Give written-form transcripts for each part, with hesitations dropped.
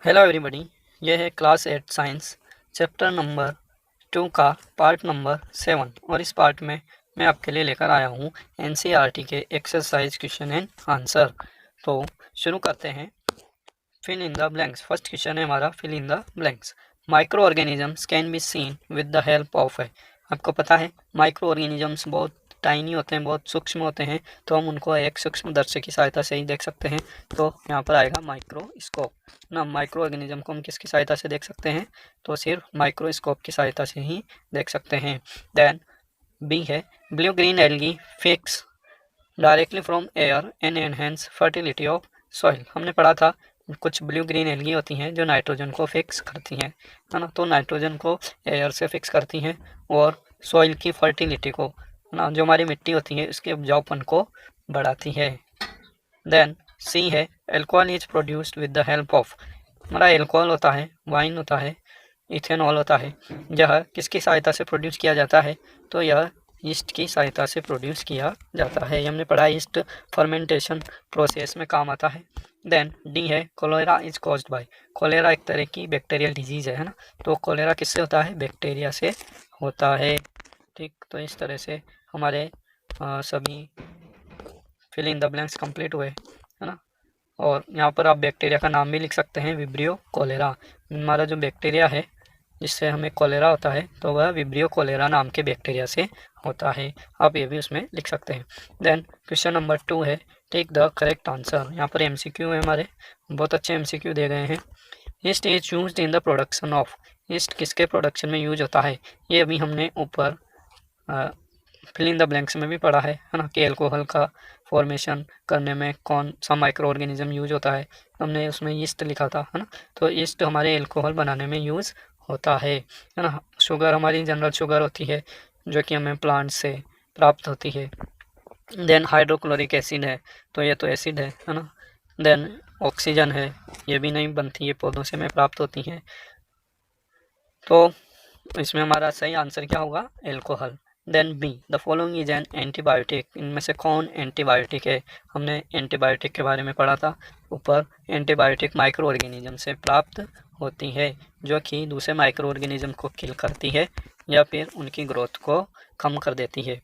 Hello everybody, ये है class 8 science chapter number 2 का पार्ट नंबर 7 और इस पार्ट में मैं आपके लिए लेकर आया हूँ एनसीईआरटी के एक्सरसाइज क्वेश्चन एंड आंसर। तो शुरू करते हैं। Fill in the blanks. First question है हमारा fill in the blanks. Micro organisms can be seen with the help of है। आपको पता है माइक्रो ऑर्गेनिजम्स बहुत टाइनी होते हैं, बहुत सूक्ष्म होते हैं, तो हम उनको एक सूक्ष्म दर्शक की सहायता से ही देख सकते हैं। तो यहाँ पर आएगा माइक्रोस्कोप ना। माइक्रो ऑर्गेनिज्म को हम किसकी सहायता से देख सकते हैं? तो सिर्फ माइक्रोस्कोप की सहायता से ही देख सकते हैं। देन बी है blue green algae fix directly from air and enhance fertility of soil. हमने पढ़ा था कुछ ब्लू ग्रीन एल्गी होती हैं जो नाइट्रोजन को फिक्स करती हैं, है ना। तो नाइट्रोजन को एयर से फिक्स करती हैं और सॉइल की फर्टिलिटी को, ना, जो हमारी मिट्टी होती है उसके उपजाऊपन को बढ़ाती है। देन सी है alcohol is produced with the help of. हमारा एल्कोहल होता है, वाइन होता है, इथेनॉल होता है। यह किसकी सहायता से प्रोड्यूस किया जाता है? तो यह ईस्ट की सहायता से प्रोड्यूस किया जाता है। हमने पढ़ा ईस्ट फर्मेंटेशन प्रोसेस में काम आता है। देन डी है cholera is caused by. Cholera एक तरह की बैक्टीरियल डिजीज है ना। तो कोलेरा किससे होता है? बैक्टीरिया से होता है। ठीक, तो इस तरह से हमारे सभी fill in the blanks complete हुए, है ना। और यहाँ पर आप बैक्टीरिया का नाम भी लिख सकते हैं, विब्रियो कोलेरा। हमारा जो बैक्टीरिया है जिससे हमें कोलेरा होता है तो वह विब्रियो कोलेरा नाम के बैक्टीरिया से होता है। आप ये भी उसमें लिख सकते हैं। देन क्वेश्चन नंबर 2 है टेक द करेक्ट आंसर। यहाँ पर एमसीक्यू है, हमारे बहुत अच्छे एमसीक्यू दे गए हैं। East is used in the production of. East किसके प्रोडक्शन में यूज होता है? ये अभी हमने ऊपर फिल इन द ब्लैंक्स में भी पढ़ा है ना, कि एल्कोहल का फॉर्मेशन करने में कौन सा माइक्रो ऑर्गेनिज्म यूज होता है। हमने उसमें ईस्ट लिखा था, है ना। तो ईस्ट हमारे एल्कोहल बनाने में यूज़ होता है ना। शुगर हमारी जनरल शुगर होती है जो कि हमें प्लांट से प्राप्त होती है। देन हाइड्रोक्लोरिक एसिड है, तो ये तो एसिड है ना। देन ऑक्सीजन है, ये भी नहीं बनती, ये पौधों से हमें प्राप्त होती है। तो इसमें हमारा सही आंसर क्या होगा? Alcohol. Then B the following is an antibiotic. इनमें से कौन एंटीबायोटिक है? हमने एंटीबायोटिक के बारे में पढ़ा था ऊपर। एंटीबायोटिक माइक्रो ऑर्गेनिज्म से प्राप्त होती है जो कि दूसरे माइक्रो ऑर्गेनिज्म को किल करती है या फिर उनकी ग्रोथ को कम कर देती है।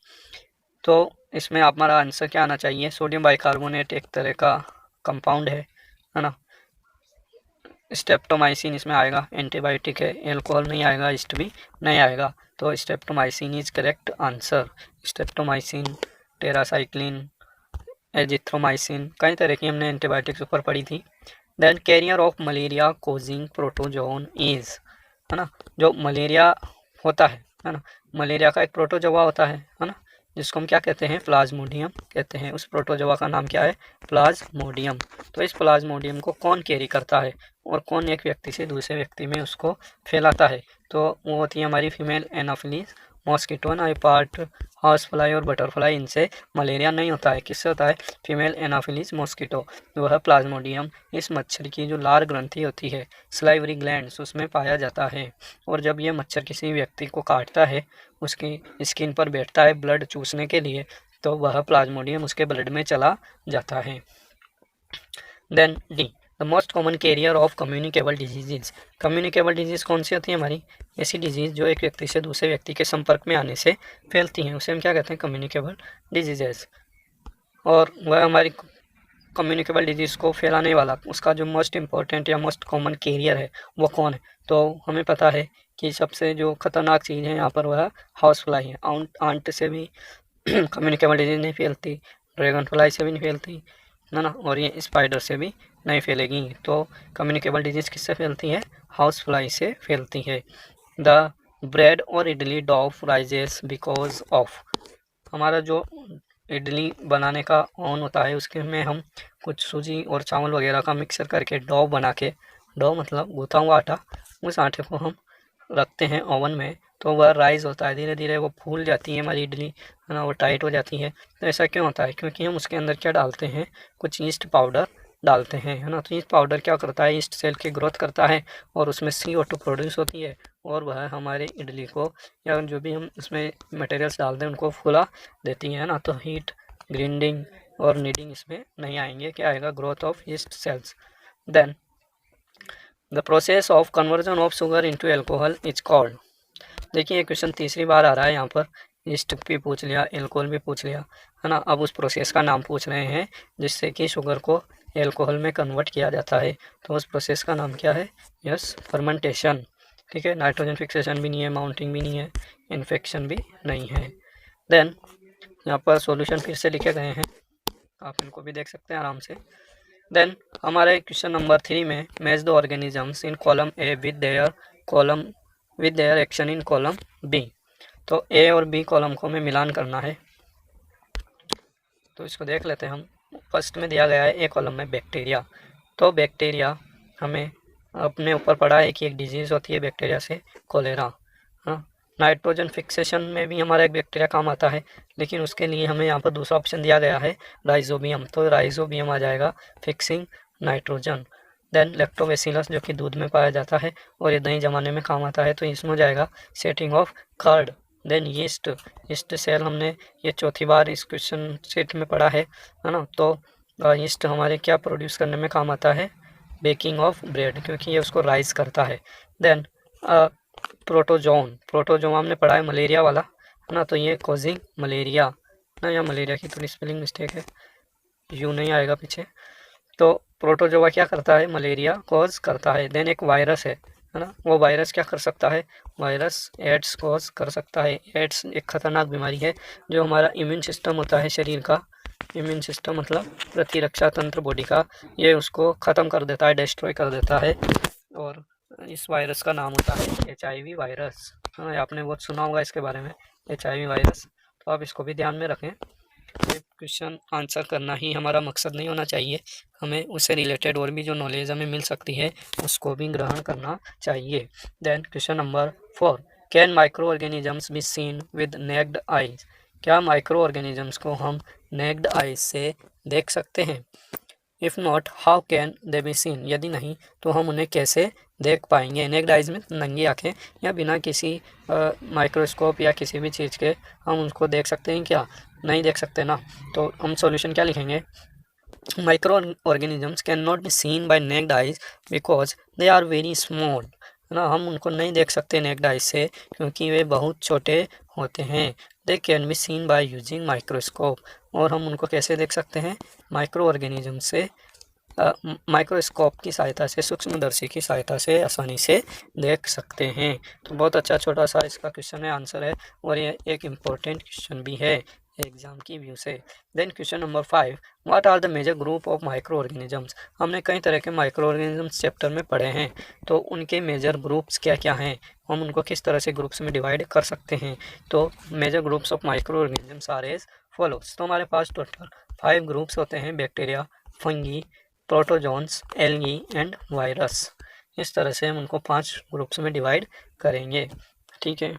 तो इसमें हमारा आंसर क्या आना चाहिए? सोडियम बाइकार्बोनेट एक तरह का कंपाउंड है ना। स्टेप्टोमाइसिन इसमें आएगा, एंटीबायोटिक है। एल्कोहल नहीं आएगा, ईस्ट भी नहीं आएगा। तो streptomycin is correct answer. Streptomycin, tetracycline, azithromycin, कई तरह की हमने एंटीबायोटिक्स ऊपर पढ़ी थी। Then carrier of malaria causing protozoan is, है ना। जो मलेरिया होता है ना, मलेरिया का एक प्रोटोजोआ होता है ना, जिसको हम क्या कहते हैं? प्लाज्मोडियम कहते हैं। उस प्रोटोजोआ का नाम क्या है? प्लाज्मोडियम। तो इस प्लाज्मोडियम को कौन कैरी करता है और कौन एक व्यक्ति से दूसरे व्यक्ति में उसको फैलाता है? तो वो होती है हमारी फीमेल एनाफिलीज मॉस्किटो ना। ये पार्ट हाउस फ्लाई और बटरफ्लाई, इनसे मलेरिया नहीं होता है। किससे होता है? Female Anopheles mosquito. वह प्लाज्मोडियम इस मच्छर की जो लार ग्रंथि होती है, स्लाइवरी ग्लैंड्स, उसमें पाया जाता है। और जब यह मच्छर किसी व्यक्ति को काटता है, उसकी स्किन पर बैठता है ब्लड चूसने के लिए, तो वह प्लाज्मोडियम उसके ब्लड में चला जाता है। Then D the most common carrier of communicable diseases. Communicable disease कौन सी होती है? हमारी ऐसी डिजीज जो एक व्यक्ति से दूसरे व्यक्ति के संपर्क में आने से फैलती हैं, उसे हम क्या कहते हैं? Communicable diseases. और वह हमारी कम्युनिकेबल डिजीज़ को फैलाने वाला, उसका जो मोस्ट इम्पोर्टेंट या मोस्ट कॉमन कैरियर है वो कौन है? तो हमें पता है कि सबसे जो खतरनाक चीज़ है यहाँ पर वह हाउस फ्लाई है। आंट से भी कम्युनिकेबल डिजीज़ नहीं फैलती, ड्रैगन फ्लाई से भी नहीं फैलती, है ना, और ये स्पाइडर से भी नहीं फैलेगी। तो कम्युनिकेबल डिजीज़ किससे फैलती है? हाउस फ्लाई से फैलती है। द ब्रेड और idli dough rises because of. हमारा जो इडली बनाने का ओवन होता है उसके में हम कुछ सूजी और चावल वगैरह का मिक्सर करके डो बना के, डो मतलब गूथा हुआ आटा, उस आटे को हम रखते हैं ओवन में, तो वह राइज होता है। धीरे धीरे वो फूल जाती है हमारी इडली, है ना, वो टाइट हो जाती है। तो ऐसा क्यों होता है? क्योंकि हम उसके अंदर क्या डालते हैं? कुछ ईस्ट पाउडर डालते हैं, है ना। तो ईस्ट पाउडर क्या करता है? ईस्ट सेल की ग्रोथ करता है और उसमें CO2 प्रोड्यूस होती है और वह हमारे इडली को या जो भी हम उसमें मटेरियल्स डालते हैं उनको फुला देती है ना। तो हीट, ग्राइंडिंग और नीडिंग इसमें नहीं आएंगे। क्या आएगा? Growth of yeast cells. Then the process of conversion of sugar into alcohol is called. देखिए ये क्वेश्चन तीसरी बार आ रहा है यहाँ पर, ईस्ट भी पूछ लिया, एल्कोहल भी पूछ लिया, है ना। अब उस प्रोसेस का नाम पूछ रहे हैं जिससे कि शुगर को एल्कोहल में कन्वर्ट किया जाता है, तो उस प्रोसेस का नाम क्या है? Yes, fermentation. ठीक है, नाइट्रोजन फिक्सेशन भी नहीं है, माउंटिंग भी नहीं है, इन्फेक्शन भी नहीं है। देन यहाँ पर सॉल्यूशन फिर से लिखे गए हैं, आप इनको भी देख सकते हैं आराम से। देन हमारे क्वेश्चन नंबर 3 में match the organisms in column A with their action in column B. तो ए और बी कॉलम को हमें मिलान करना है, तो इसको देख लेते हैं हम। फर्स्ट में दिया गया है ए कॉलम में बैक्टीरिया, तो बैक्टीरिया हमें अपने ऊपर पड़ा है कि एक डिजीज़ होती है बैक्टीरिया से, कोलेरा। हाँ, नाइट्रोजन फिक्सेशन में भी हमारा एक बैक्टीरिया काम आता है, लेकिन उसके लिए हमें यहाँ पर दूसरा ऑप्शन दिया गया है राइजोबियम, तो राइजोबियम आ जाएगा फिक्सिंग नाइट्रोजन। देन लैक्टोबैसिलस जो कि दूध में पाया जाता है और ये दही जमाने में काम आता है, तो इसमें हो जाएगा setting of curd. Then yeast cell हमने ये चौथी बार इस क्वेश्चन सेट में पढ़ा है ना। तो ईस्ट हमारे क्या प्रोड्यूस करने में काम आता है? बेकिंग ऑफ ब्रेड, क्योंकि ये उसको राइज करता है। देन प्रोटोजोआ हमने पढ़ा है मलेरिया वाला, है ना, तो ये कॉजिंग मलेरिया ना, या मलेरिया की थोड़ी स्पेलिंग मिस्टेक है, यू नहीं आएगा पीछे। तो प्रोटोजोआ क्या करता है? मलेरिया कॉज करता है। देन एक वायरस है ना, वो वायरस क्या कर सकता है? वायरस एड्स कॉज कर सकता है। एड्स एक खतरनाक बीमारी है जो हमारा इम्यून सिस्टम होता है शरीर का, इम्यून सिस्टम मतलब प्रतिरक्षा तंत्र बॉडी का, ये उसको ख़त्म कर देता है, डिस्ट्रॉय कर देता है। और इस वायरस का नाम होता है HIV वायरस। हाँ, आपने बहुत सुना होगा इसके बारे में, HIV वायरस, तो आप इसको भी ध्यान में रखें। क्वेश्चन आंसर करना ही हमारा मकसद नहीं होना चाहिए, हमें उससे रिलेटेड और भी जो नॉलेज हमें मिल सकती है उसको भी ग्रहण करना चाहिए। Then question number 4, can micro organisms be seen with naked eyes? क्या माइक्रो ऑर्गेनिजम्स को हम नेक्ड आईज से देख सकते हैं? If not how can they be seen? यदि नहीं तो हम उन्हें कैसे देख पाएंगे? नेक्ड आइज में नंगी आँखें या बिना किसी माइक्रोस्कोप या किसी भी चीज़ के हम उनको देख सकते हैं क्या? नहीं देख सकते ना। तो हम सॉल्यूशन क्या लिखेंगे? Micro organisms can not be seen by naked eyes because they are very small, है ना। हम उनको नहीं देख सकते नेक्ड आइज से क्योंकि वे बहुत छोटे होते हैं। They can be seen by using microscope, और हम उनको कैसे देख सकते हैं? माइक्रो ऑर्गेनिज्म से माइक्रोस्कोप की सहायता से, सूक्ष्मदर्शी की सहायता से आसानी से देख सकते हैं। तो बहुत अच्छा छोटा सा इसका क्वेश्चन है, आंसर है, और ये एक इम्पोर्टेंट क्वेश्चन भी है एग्जाम की व्यू से। Then question number 5, what are the major group of micro organisms? हमने कई तरह के माइक्रो ऑर्गेनिजम्स चैप्टर में पढ़े हैं, तो उनके मेजर ग्रुप्स क्या क्या हैं, हम उनको किस तरह से ग्रुप्स में डिवाइड कर सकते हैं? तो major groups of micro organisms are as follows. तो हमारे पास टोटल 5 ग्रुप्स होते हैं, bacteria, fungi, protozoans, algae and virus. इस तरह से हम उनको 5 ग्रुप्स में डिवाइड करेंगे, ठीक है।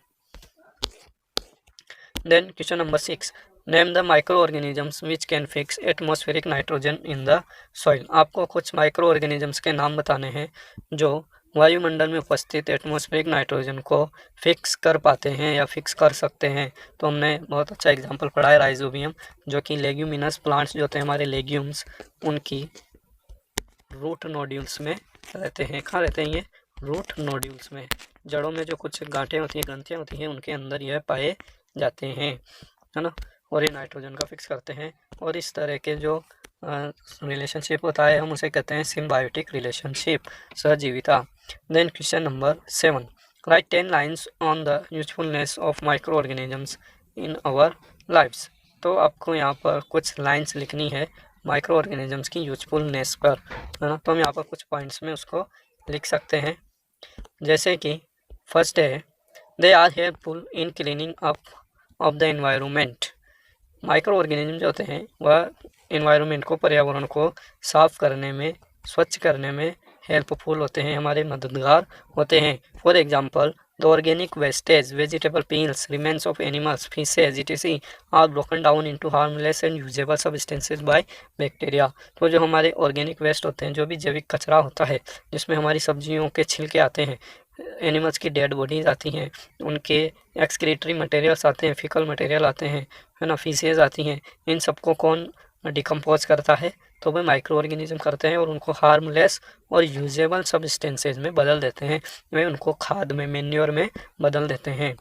Then question number 6, name the micro organisms which can fix atmospheric nitrogen in the soil. आपको कुछ माइक्रो ऑर्गेनिजम्स के नाम बताने हैं जो वायुमंडल में उपस्थित एटमॉस्फेरिक नाइट्रोजन को फिक्स कर पाते हैं या फिक्स कर सकते हैं। तो हमने बहुत अच्छा एग्जांपल पढ़ा है राइजोबियम, जो कि लेग्यूमिनस प्लांट्स जो होते हैं हमारे लेग्यूम्स, उनकी रूट नोड्यूल्स में रहते हैं। कहाँ रहते हैं ये? रूट नोड्यूल्स में, जड़ों में जो कुछ गांठें होती हैं, ग्रंथियाँ होती हैं, उनके अंदर यह पाए जाते हैं, है ना। और ये नाइट्रोजन का फिक्स करते हैं, और इस तरह के जो रिलेशनशिप होता है हम उसे कहते हैं सिम्बायोटिक रिलेशनशिप, सहजीविता। Then question number 7, write 10 lines on the usefulness of micro organisms in our lives. तो आपको यहाँ पर कुछ लाइन्स लिखनी है माइक्रो ऑर्गेनिजम्स की यूजफुलनेस पर, है ना। तो हम यहाँ पर कुछ पॉइंट्स में उसको लिख सकते हैं, जैसे कि फर्स्ट है, they are helpful in cleaning up of the environment. Micro organism जो होते हैं वह एनवायरनमेंट को, पर्यावरण को साफ करने में, स्वच्छ करने में हेल्पफुल होते हैं, हमारे मददगार होते हैं। For example, the organic wastage, vegetable peels, remains of animals, fishes etc are broken down into harmless and usable substances by bacteria. तो जो हमारे ऑर्गेनिक वेस्ट होते हैं, जो भी जैविक कचरा होता है जिसमें हमारी सब्जियों के छिलके आते हैं, एनिमल्स की डेड बॉडीज आती हैं, उनके एक्सक्रीटरी मटेरियल्स आते हैं, फिकल मटेरियल आते हैं, है ना, फीसेज आती हैं, इन सबको कौन डिकम्पोज करता है? तो वे माइक्रो ऑर्गेनिज्म करते हैं और उनको हार्मलेस और यूजेबल सब्सटेंसेज में बदल देते हैं, वे उनको खाद में, मेन्योर में बदल देते हैं।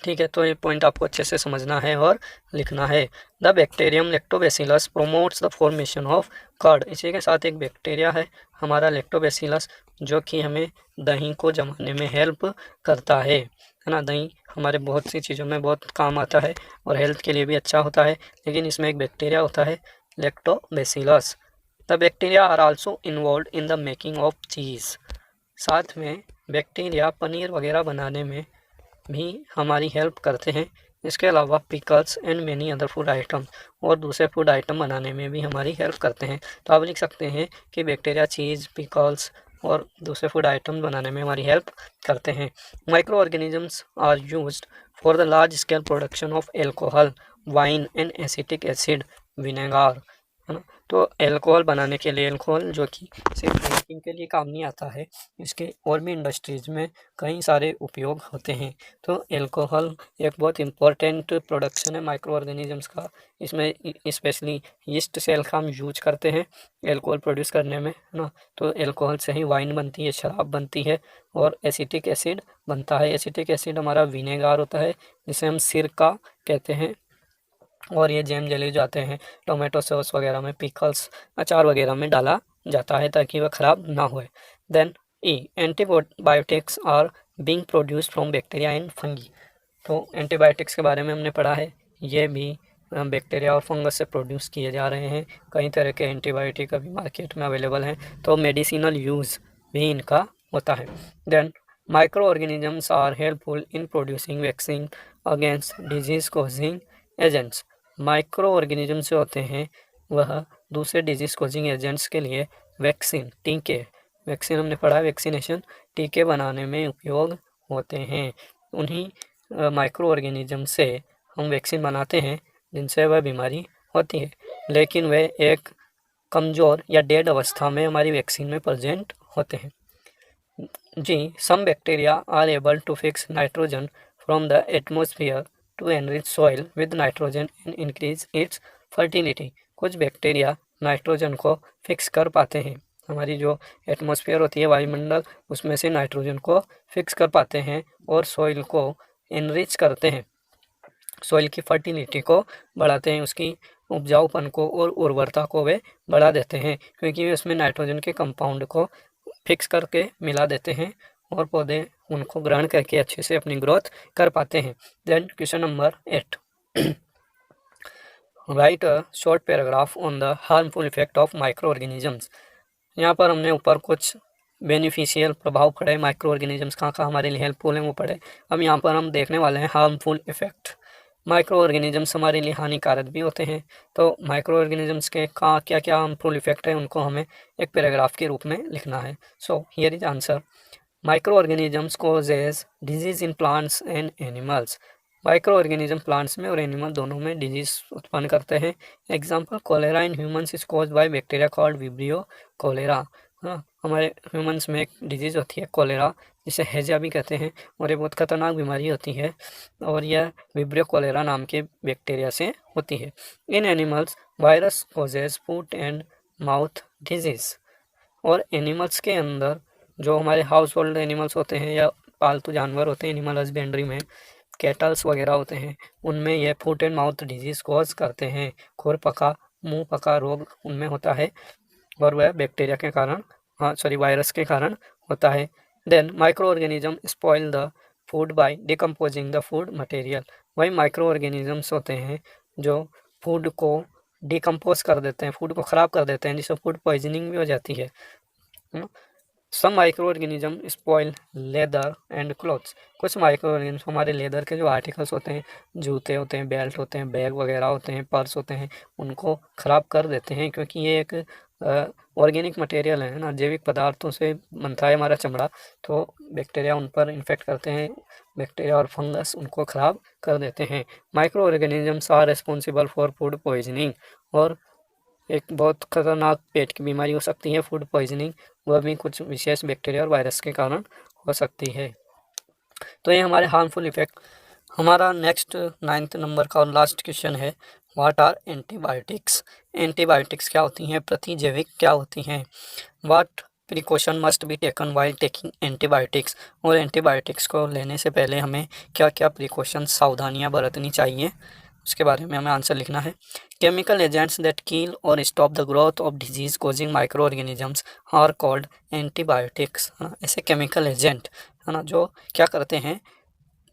ठीक है, तो ये पॉइंट आपको अच्छे से समझना है और लिखना है। The bacterium lactobacillus promotes the formation of curd. इसी के साथ एक बैक्टीरिया है हमारा लैक्टोबैसिलस, जो कि हमें दही को जमाने में हेल्प करता है ना। दही हमारे बहुत सी चीज़ों में बहुत काम आता है और हेल्थ के लिए भी अच्छा होता है, लेकिन इसमें एक बैक्टीरिया होता है lactobacillus. The bacteria are also involve in the making of cheese. साथ में बैक्टीरिया पनीर वगैरह बनाने में भी हमारी हेल्प करते हैं। इसके अलावा pickles and many other food items, और दूसरे फूड आइटम बनाने में भी हमारी हेल्प करते हैं। तो आप लिख सकते हैं कि बैक्टीरिया चीज़, पिकल्स और दूसरे फूड आइटम बनाने में हमारी हेल्प करते हैं। Micro organisms are used for the large scale production of alcohol, wine and acetic acid, vinegar, है ना। तो एल्कोहल बनाने के लिए, एल्कोहल जो कि सिर्फ ड्रिंकिंग के लिए काम नहीं आता है, इसके और भी इंडस्ट्रीज में कई सारे उपयोग होते हैं। तो एल्कोहल एक बहुत इम्पोर्टेंट प्रोडक्शन है माइक्रो ऑर्गेनिजम्स का। इसमें स्पेशली यीस्ट सेल का हम यूज करते हैं एल्कोहल प्रोड्यूस करने में, है ना। तो एल्कोहल से ही वाइन बनती है, शराब बनती है, और एसिटिक एसिड बनता है। एसिटिक एसिड हमारा विनेगार होता है, जिसे हम सिरका कहते हैं, और ये जैम जेली जाते हैं टोमेटो सॉस वगैरह में, पिकल्स, अचार वगैरह में डाला जाता है ताकि वह ख़राब ना होए। Then antibiotics are being produced from bacteria and fungi. तो एंटीबायोटिक्स के बारे में हमने पढ़ा है, ये भी बैक्टीरिया और फंगस से प्रोड्यूस किए जा रहे हैं। कई तरह के एंटीबायोटिक अभी मार्केट में अवेलेबल हैं, तो मेडिसिनल यूज़ भी इनका होता है। Then micro organisms are helpful in producing vaccine against disease causing agents. Micro organisms जो होते हैं वह दूसरे डिजीज कॉजिंग एजेंट्स के लिए वैक्सीन, टीके, वैक्सीन हमने पढ़ा है, वैक्सीनेशन, टीके बनाने में उपयोग होते हैं। उन्हीं माइक्रो ऑर्गेनिज्म से हम वैक्सीन बनाते हैं जिनसे वह बीमारी होती है, लेकिन वे एक कमज़ोर या डेड अवस्था में हमारी वैक्सीन में प्रेजेंट होते हैं। जी, some bacteria are able to fix nitrogen from the atmosphere to enrich soil with nitrogen and increase its fertility. कुछ बैक्टीरिया नाइट्रोजन को फिक्स कर पाते हैं, हमारी जो एटमॉस्फेयर होती है, वायुमंडल, उसमें से नाइट्रोजन को फिक्स कर पाते हैं और सॉइल को एनरिच करते हैं, सॉइल की फर्टिलिटी को बढ़ाते हैं, उसकी उपजाऊपन को और उर्वरता को वे बढ़ा देते हैं, क्योंकि वे उसमें नाइट्रोजन के कंपाउंड को फिक्स करके मिला देते हैं और पौधे उनको ग्रहण करके अच्छे से अपनी ग्रोथ कर पाते हैं। Then question number 8, write a short paragraph on the harmful effect of micro organisms. यहाँ पर हमने ऊपर कुछ बेनिफिशियल प्रभाव पढ़े माइक्रो ऑर्गेनिजम्स, कहाँ कहाँ हमारे लिए हेल्पफुल हैं वो पढ़े। अब यहाँ पर हम देखने वाले हैं हार्मफुल इफेक्ट। माइक्रो ऑर्गेनिजम्स हमारे लिए हानिकारक भी होते हैं, तो माइक्रो ऑर्गेनिजम्स के कहाँ क्या क्या हार्मफुल इफेक्ट है उनको हमें एक पैराग्राफ के रूप में लिखना है। So here is answer. Micro organisms causes disease in plants and animals. Micro organism plants में और एनिमल दोनों में डिजीज उत्पन्न करते हैं। Example, cholera in humans is caused by bacteria called vibrio cholera. हाँ, हमारे ह्यूमंस में एक डिजीज़ होती है कोलेरा, जिसे हैजा भी कहते हैं, और ये बहुत खतरनाक बीमारी होती है, और यह विब्रियो कोलेरा नाम के बैक्टीरिया से होती है। In animals virus causes foot and mouth disease. और एनिमल्स के अंदर जो हमारे हाउस होल्ड एनिमल्स होते हैं या पालतू जानवर होते हैं एनिमल हस्बेंड्री में, कैटल्स वगैरह होते हैं, उनमें यह फूट एंड माउथ डिजीज़ कॉज करते हैं। खुर पका, मुंह पका रोग उनमें होता है, और वह बैक्टीरिया के कारण, वायरस के कारण होता है। Then micro organism spoil the food by decomposing the food material. वही माइक्रो ऑर्गेनिजम्स होते हैं जो फूड को डिकम्पोज कर देते हैं, फूड को ख़राब कर देते हैं, जिससे फूड पॉइजनिंग भी हो जाती है। Some micro organism spoil leather and clothes. कुछ माइक्रो ऑर्गेनिज्म हमारे लेदर के जो आर्टिकल्स होते हैं, जूते होते हैं, बेल्ट होते हैं, बैग वगैरह होते हैं, पर्स होते हैं, उनको ख़राब कर देते हैं, क्योंकि ये एक ऑर्गेनिक मटेरियल है ना, जैविक पदार्थों से बनता है हमारा चमड़ा। तो बैक्टीरिया उन पर इन्फेक्ट करते हैं, बैक्टीरिया और फंगस उनको ख़राब कर देते हैं। Micro organisms are responsible for food poisoning. और एक बहुत खतरनाक पेट की बीमारी हो सकती है फूड पॉइजनिंग, वह भी कुछ विशेष बैक्टीरिया और वायरस के कारण हो सकती है। तो ये हमारे हार्मफुल इफेक्ट। हमारा नेक्स्ट 9th नंबर का और लास्ट क्वेश्चन है, व्हाट आर एंटीबायोटिक्स, एंटीबायोटिक्स क्या होती हैं, प्रतिजैविक क्या होती हैं। What precaution must be taken while taking antibiotics, और एंटीबायोटिक्स को लेने से पहले हमें क्या क्या प्रिकॉशन सावधानियां बरतनी चाहिए, उसके बारे में हमें आंसर लिखना है। Chemical agents that kill or stop the growth of disease causing micro organisms are called antibiotics, है ना। ऐसे केमिकल एजेंट, है ना, जो क्या करते हैं,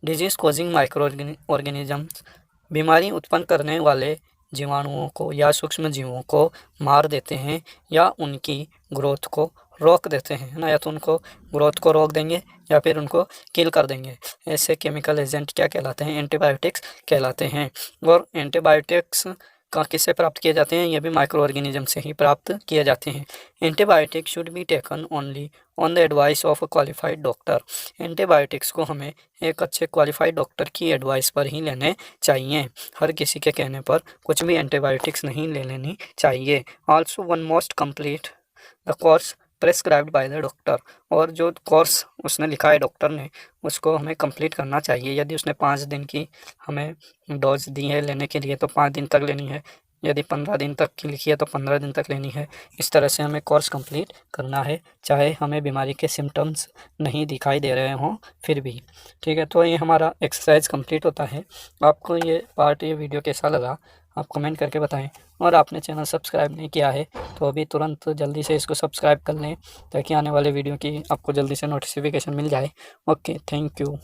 डिजीज कॉजिंग माइक्रो ऑर्गेनिजम्स, बीमारी उत्पन्न करने वाले जीवाणुओं को या सूक्ष्म जीवों को मार देते हैं या उनकी ग्रोथ को रोक देते हैं, है ना, या तो उनको ग्रोथ को रोक देंगे या फिर उनको किल कर देंगे। ऐसे केमिकल एजेंट क्या कहलाते हैं, एंटीबायोटिक्स कहलाते हैं। और एंटीबायोटिक्स का किससे प्राप्त किए जाते हैं, ये भी माइक्रो ऑर्गेनिज्म से ही प्राप्त किए जाते हैं। Antibiotic should be taken only on the advice of a qualified doctor, antibiotics को हमें एक अच्छे क्वालिफाइड डॉक्टर की एडवाइस पर ही लेने चाहिए। हर किसी के कहने पर कुछ भी एंटीबायोटिक्स नहीं ले लेनी चाहिए। Also one most complete the course prescribed by the doctor, और जो कोर्स उसने लिखा है डॉक्टर ने, उसको हमें कंप्लीट करना चाहिए। यदि उसने 5 दिन की हमें डोज दी है लेने के लिए तो 5 दिन तक लेनी है, यदि 15 दिन तक की लिखी है तो 15 दिन तक लेनी है। इस तरह से हमें कोर्स कंप्लीट करना है, चाहे हमें बीमारी के सिम्टम्स नहीं दिखाई दे रहे हों फिर भी। ठीक है, तो ये हमारा एक्सरसाइज कंप्लीट होता है। आपको ये पार्ट, ये वीडियो कैसा लगा आप कमेंट करके बताएं, और आपने चैनल सब्सक्राइब नहीं किया है तो अभी तुरंत जल्दी से इसको सब्सक्राइब कर लें, ताकि आने वाले वीडियो की आपको जल्दी से नोटिफिकेशन मिल जाए। Okay, thank you.